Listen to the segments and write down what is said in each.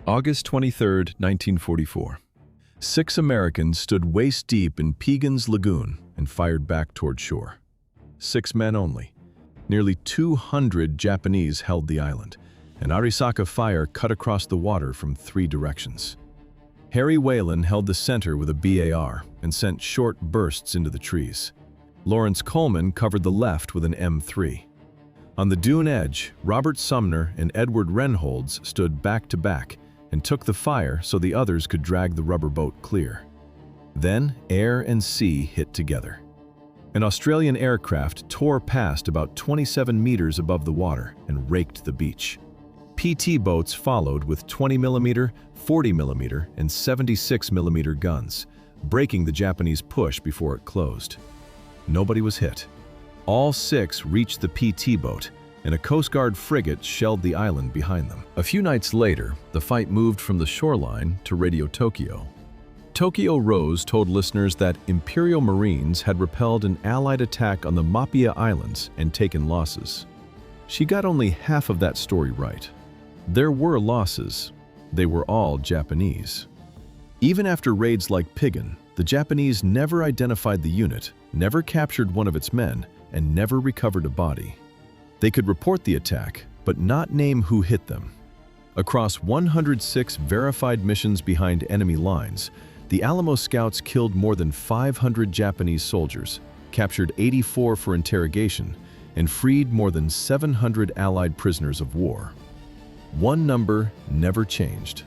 August 23, 1944. 6 Americans stood waist-deep in Pegan's Lagoon and fired back toward shore. 6 men only. Nearly 200 Japanese held the island, and Arisaka fire cut across the water from 3 directions. Harry Whalen held the center with a BAR and sent short bursts into the trees. Lawrence Coleman covered the left with an M3. On the dune edge, Robert Sumner and Edward Renholds stood back to back and took the fire so the others could drag the rubber boat clear. Then air and sea hit together. An Australian aircraft tore past about 27 meters above the water and raked the beach. PT boats followed with 20mm, 40mm, and 76mm guns, breaking the Japanese push before it closed. Nobody was hit. All 6 reached the PT boat, and a Coast Guard frigate shelled the island behind them. A few nights later, the fight moved from the shoreline to Radio Tokyo. Tokyo Rose told listeners that Imperial Marines had repelled an Allied attack on the Mapia Islands and taken losses. She got only half of that story right. There were losses. They were all Japanese. Even after raids like Pigan, the Japanese never identified the unit, never captured one of its men, and never recovered a body. They could report the attack, but not name who hit them. Across 106 verified missions behind enemy lines, the Alamo Scouts killed more than 500 Japanese soldiers, captured 84 for interrogation, and freed more than 700 Allied prisoners of war. One number never changed.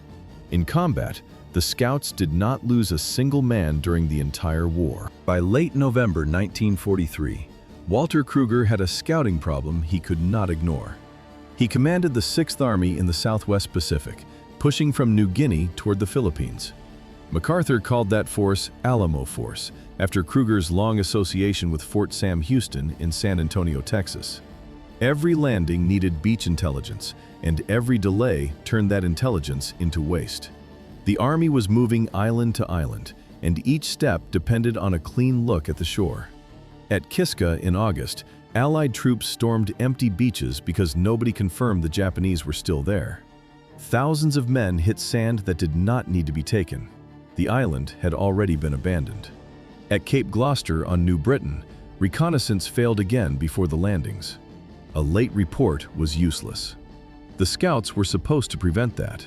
In combat, the Scouts did not lose a single man during the entire war. By late November 1943, Walter Kruger had a scouting problem he could not ignore. He commanded the 6th Army in the Southwest Pacific, pushing from New Guinea toward the Philippines. MacArthur called that force Alamo Force, after Kruger's long association with Fort Sam Houston in San Antonio, Texas. Every landing needed beach intelligence, and every delay turned that intelligence into waste. The Army was moving island to island, and each step depended on a clean look at the shore. At Kiska in August, Allied troops stormed empty beaches because nobody confirmed the Japanese were still there. Thousands of men hit sand that did not need to be taken. The island had already been abandoned. At Cape Gloucester on New Britain, reconnaissance failed again before the landings. A late report was useless. The Scouts were supposed to prevent that.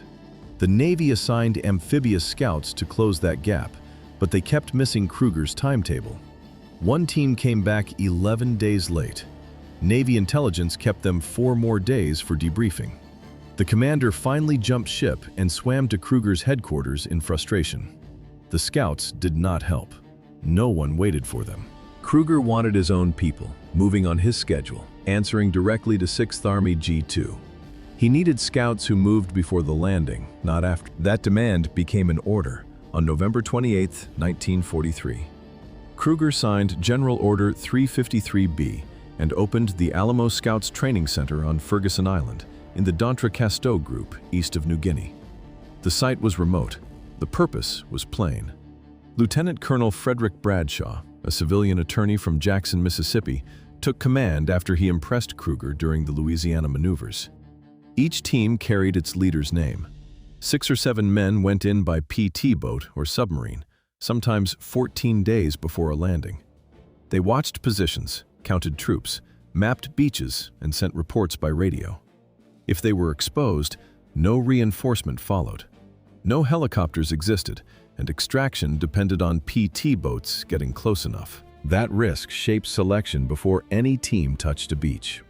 The Navy assigned amphibious scouts to close that gap, but they kept missing Kruger's timetable. One team came back 11 days late. Navy intelligence kept them 4 more days for debriefing. The commander finally jumped ship and swam to Kruger's headquarters in frustration. The Scouts did not help. No one waited for them. Kruger wanted his own people, moving on his schedule, answering directly to 6th Army G2. He needed scouts who moved before the landing, not after. That demand became an order on November 28, 1943. Kruger signed General Order 353B and opened the Alamo Scouts Training Center on Ferguson Island in the d'Entrecasteaux Group east of New Guinea. The site was remote. The purpose was plain. Lieutenant Colonel Frederick Bradshaw, a civilian attorney from Jackson, Mississippi, took command after he impressed Kruger during the Louisiana maneuvers. Each team carried its leader's name. 6 or 7 men went in by PT boat or submarine, sometimes 14 days before a landing. They watched positions, counted troops, mapped beaches, and sent reports by radio. If they were exposed, no reinforcement followed. No helicopters existed, and extraction depended on PT boats getting close enough. That risk shaped selection before any team touched a beach.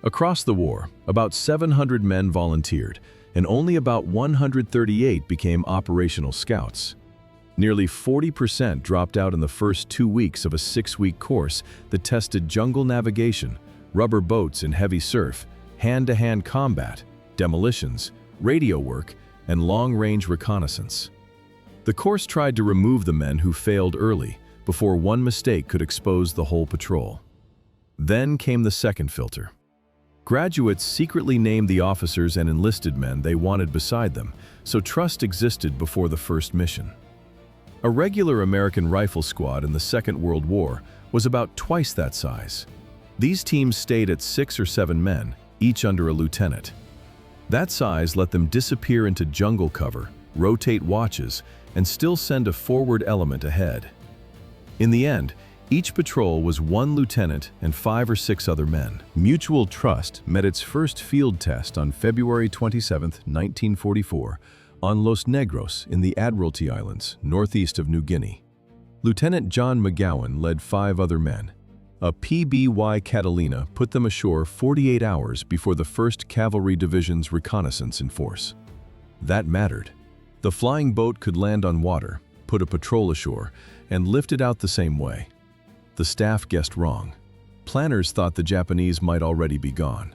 Across the war, about 700 men volunteered, and only about 138 became operational scouts. Nearly 40% dropped out in the first 2 weeks of a 6-week course that tested jungle navigation, rubber boats in heavy surf, hand-to-hand combat, demolitions, radio work, and long-range reconnaissance. The course tried to remove the men who failed early, before one mistake could expose the whole patrol. Then came the second filter. Graduates secretly named the officers and enlisted men they wanted beside them, so trust existed before the first mission. A regular American rifle squad in the Second World War was about twice that size. These teams stayed at 6 or 7 men, each under a lieutenant. That size let them disappear into jungle cover, rotate watches, and still send a forward element ahead. In the end, each patrol was one lieutenant and 5 or 6 other men. Mutual trust met its first field test on February 27, 1944, on Los Negros in the Admiralty Islands, northeast of New Guinea. Lieutenant John McGowan led 5 other men. A PBY Catalina put them ashore 48 hours before the 1st Cavalry Division's reconnaissance in force. That mattered. The flying boat could land on water, put a patrol ashore, and lift it out the same way. The staff guessed wrong. Planners thought the Japanese might already be gone.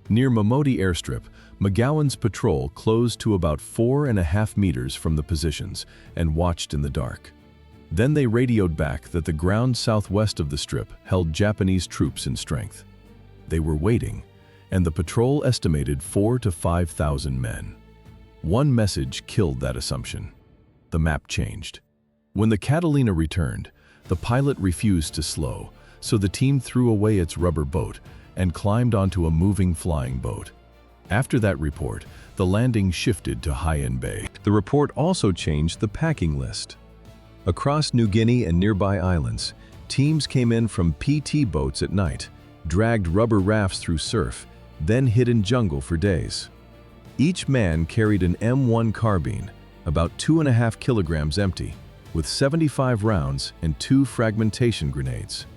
Near Momoti airstrip, McGowan's patrol closed to about 4.5 meters from the positions and watched in the dark. Then they radioed back that the ground southwest of the strip held Japanese troops in strength. They were waiting, and the patrol estimated 4,000 to 5,000 men. One message killed that assumption. The map changed. When the Catalina returned, the pilot refused to slow, so the team threw away its rubber boat and climbed onto a moving flying boat. After that report, the landing shifted to Haiyan Bay. The report also changed the packing list. Across New Guinea and nearby islands, teams came in from PT boats at night, dragged rubber rafts through surf, then hid in jungle for days. Each man carried an M1 carbine, about 2.5 kilograms empty, with 75 rounds and 2 fragmentation grenades.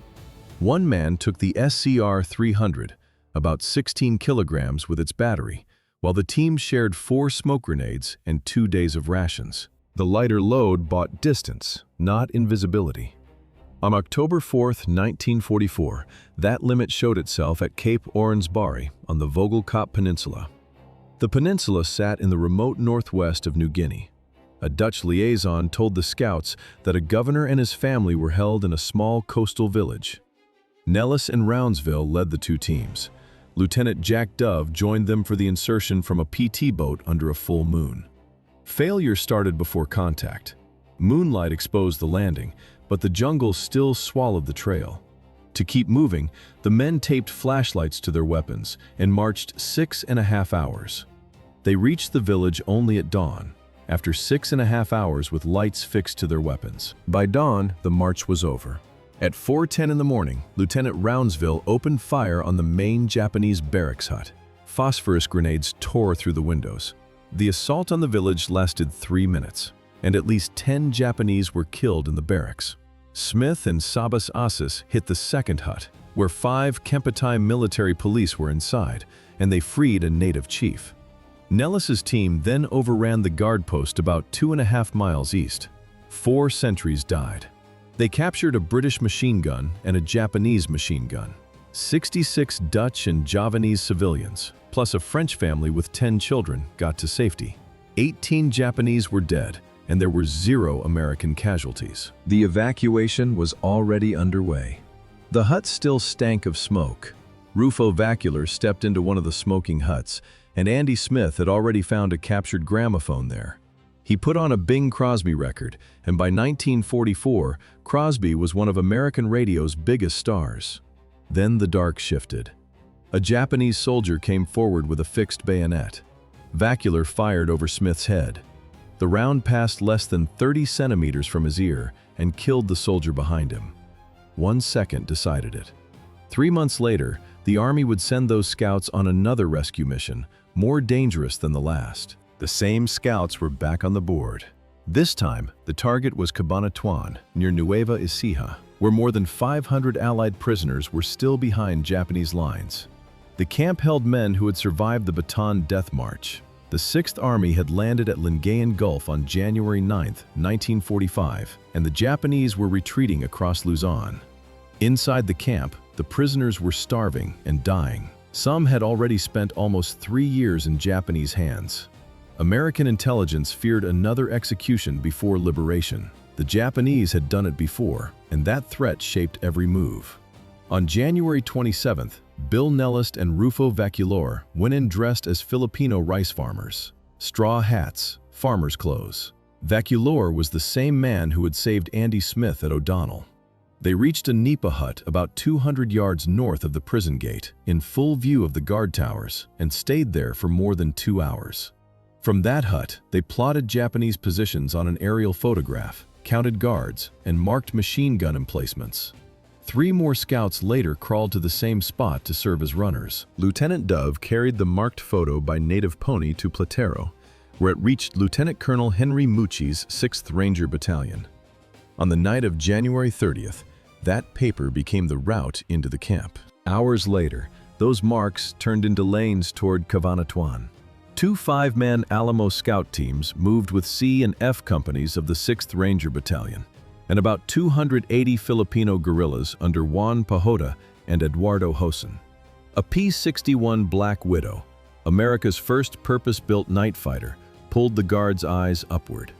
One man took the SCR-300, about 16 kilograms with its battery, while the team shared 4 smoke grenades and 2 days of rations. The lighter load bought distance, not invisibility. On October 4, 1944, that limit showed itself at Cape Orensbari on the Vogelkop Peninsula. The peninsula sat in the remote northwest of New Guinea. A Dutch liaison told the scouts that a governor and his family were held in a small coastal village. Nellis and Roundsville led the 2 teams. Lieutenant Jack Dove joined them for the insertion from a PT boat under a full moon. Failure started before contact. Moonlight exposed the landing, but the jungle still swallowed the trail. To keep moving, the men taped flashlights to their weapons and marched 6.5 hours. They reached the village only at dawn, after 6.5 hours with lights fixed to their weapons. By dawn, the march was over. At 4:10 in the morning, Lieutenant Roundsville opened fire on the main Japanese barracks hut. Phosphorus grenades tore through the windows. The assault on the village lasted 3 minutes, and at least 10 Japanese were killed in the barracks. Smith and Sabas Asis hit the second hut, where 5 Kempeitai military police were inside, and they freed a native chief. Nellis's team then overran the guard post about 2.5 miles east. 4 sentries died. They captured a British machine gun and a Japanese machine gun. 66 Dutch and Javanese civilians, plus a French family with 10 children, got to safety. 18 Japanese were dead, and there were 0 American casualties. The evacuation was already underway. The hut still stank of smoke. Rufo Vacular stepped into one of the smoking huts, and Andy Smith had already found a captured gramophone there. He put on a Bing Crosby record, and by 1944, Crosby was one of American radio's biggest stars. Then the dark shifted. A Japanese soldier came forward with a fixed bayonet. Vacular fired over Smith's head. The round passed less than 30 centimeters from his ear and killed the soldier behind him. 1 second decided it. 3 months later, the Army would send those scouts on another rescue mission, more dangerous than the last. The same scouts were back on the board. This time, the target was Cabanatuan, near Nueva Ecija, where more than 500 Allied prisoners were still behind Japanese lines. The camp held men who had survived the Bataan Death March. The 6th Army had landed at Lingayen Gulf on January 9, 1945, and the Japanese were retreating across Luzon. Inside the camp, the prisoners were starving and dying. Some had already spent almost 3 years in Japanese hands. American intelligence feared another execution before liberation. The Japanese had done it before, and that threat shaped every move. On January 27th, Bill Nellis and Rufo Vacular went in dressed as Filipino rice farmers. Straw hats, farmers' clothes. Vacular was the same man who had saved Andy Smith at O'Donnell. They reached a nipa hut about 200 yards north of the prison gate, in full view of the guard towers, and stayed there for more than 2 hours. From that hut, they plotted Japanese positions on an aerial photograph, counted guards, and marked machine gun emplacements. 3 more scouts later crawled to the same spot to serve as runners. Lieutenant Dove carried the marked photo by native pony to Platero, where it reached Lieutenant Colonel Henry Mucci's 6th Ranger Battalion. On the night of January 30th, that paper became the route into the camp. Hours later, those marks turned into lanes toward Cabanatuan. 2 5-man Alamo Scout teams moved with C and F companies of the 6th Ranger Battalion, and about 280 Filipino guerrillas under Juan Pajota and Eduardo Hosen. A P-61 Black Widow, America's first purpose-built night fighter, pulled the guards' eyes upward.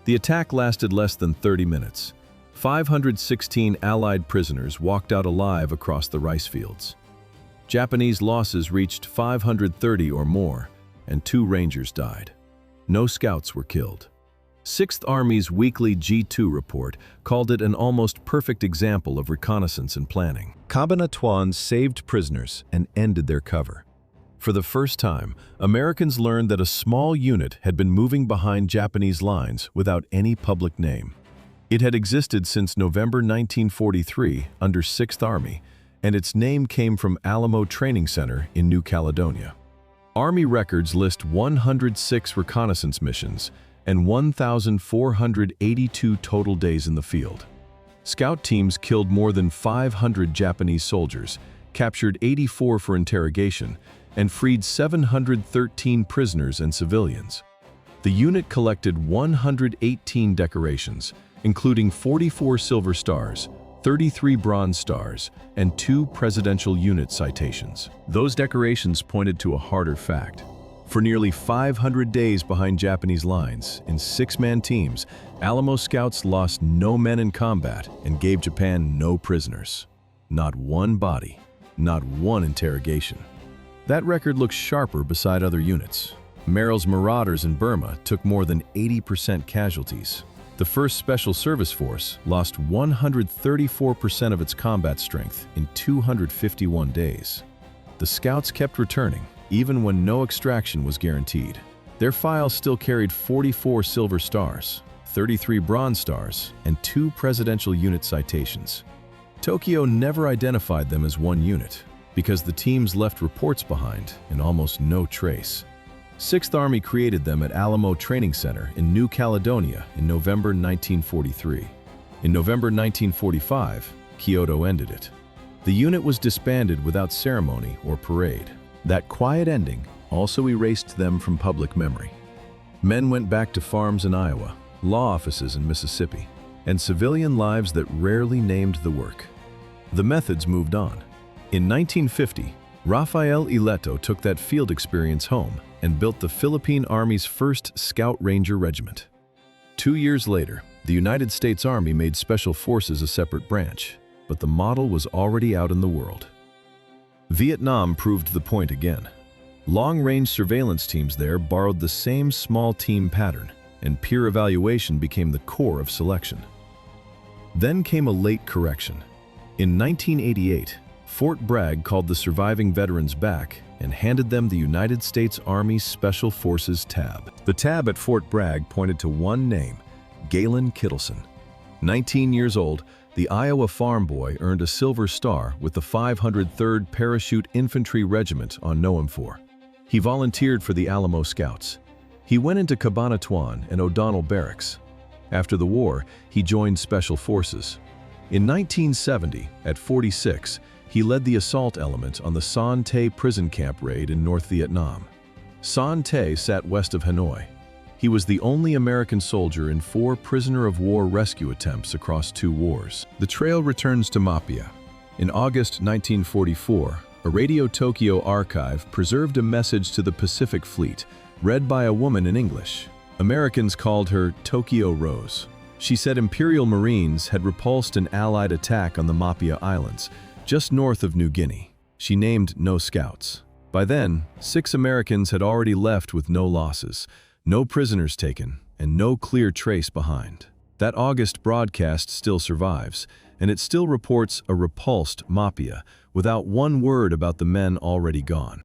The attack lasted less than 30 minutes. 516 Allied prisoners walked out alive across the rice fields. Japanese losses reached 530 or more, and 2 Rangers died. No scouts were killed. 6th Army's weekly G2 report called it an almost perfect example of reconnaissance and planning. Cabanatuan saved prisoners and ended their cover. For the first time, Americans learned that a small unit had been moving behind Japanese lines without any public name. It had existed since November 1943 under 6th Army, and its name came from Alamo Training Center in New Caledonia. Army records list 106 reconnaissance missions and 1,482 total days in the field. Scout teams killed more than 500 Japanese soldiers, captured 84 for interrogation, and freed 713 prisoners and civilians. The unit collected 118 decorations, including 44 Silver Stars, 33 Bronze Stars, and 2 Presidential Unit citations. Those decorations pointed to a harder fact. For nearly 500 days behind Japanese lines, in 6-man teams, Alamo Scouts lost no men in combat and gave Japan no prisoners. Not one body, not one interrogation. That record looks sharper beside other units. Merrill's Marauders in Burma took more than 80% casualties. The 1st Special Service Force lost 134% of its combat strength in 251 days. The Scouts kept returning, even when no extraction was guaranteed. Their files still carried 44 Silver Stars, 33 Bronze Stars, and 2 Presidential Unit citations. Tokyo never identified them as one unit, because the teams left reports behind and almost no trace. 6th Army created them at Alamo Training Center in New Caledonia in November 1943. In November 1945, Kyoto ended it. The unit was disbanded without ceremony or parade. That quiet ending also erased them from public memory. Men went back to farms in Iowa, law offices in Mississippi, and civilian lives that rarely named the work. The methods moved on. In 1950, Rafael Ileto took that field experience home and built the Philippine Army's first Scout Ranger Regiment. 2 years later, the United States Army made Special Forces a separate branch, but the model was already out in the world. Vietnam proved the point again. Long-range surveillance teams there borrowed the same small team pattern, and peer evaluation became the core of selection. Then came a late correction. In 1988, Fort Bragg called the surviving veterans back and handed them the United States Army Special Forces tab. The tab at Fort Bragg pointed to one name, Galen Kittleson. 19 years old, the Iowa farm boy earned a Silver Star with the 503rd Parachute Infantry Regiment on Noam 4. He volunteered for the Alamo Scouts. He went into Cabanatuan and O'Donnell Barracks. After the war, he joined Special Forces. In 1970, at 46, he led the assault element on the Son Tay prison camp raid in North Vietnam. Son Tay sat west of Hanoi. He was the only American soldier in 4 prisoner-of-war rescue attempts across 2 wars. The trail returns to Mapia. In August 1944, a Radio Tokyo archive preserved a message to the Pacific Fleet, read by a woman in English. Americans called her Tokyo Rose. She said Imperial Marines had repulsed an Allied attack on the Mapia Islands, just north of New Guinea. She named no scouts. By then, 6 Americans had already left with no losses, no prisoners taken, and no clear trace behind. That August broadcast still survives, and it still reports a repulsed Mapia without one word about the men already gone.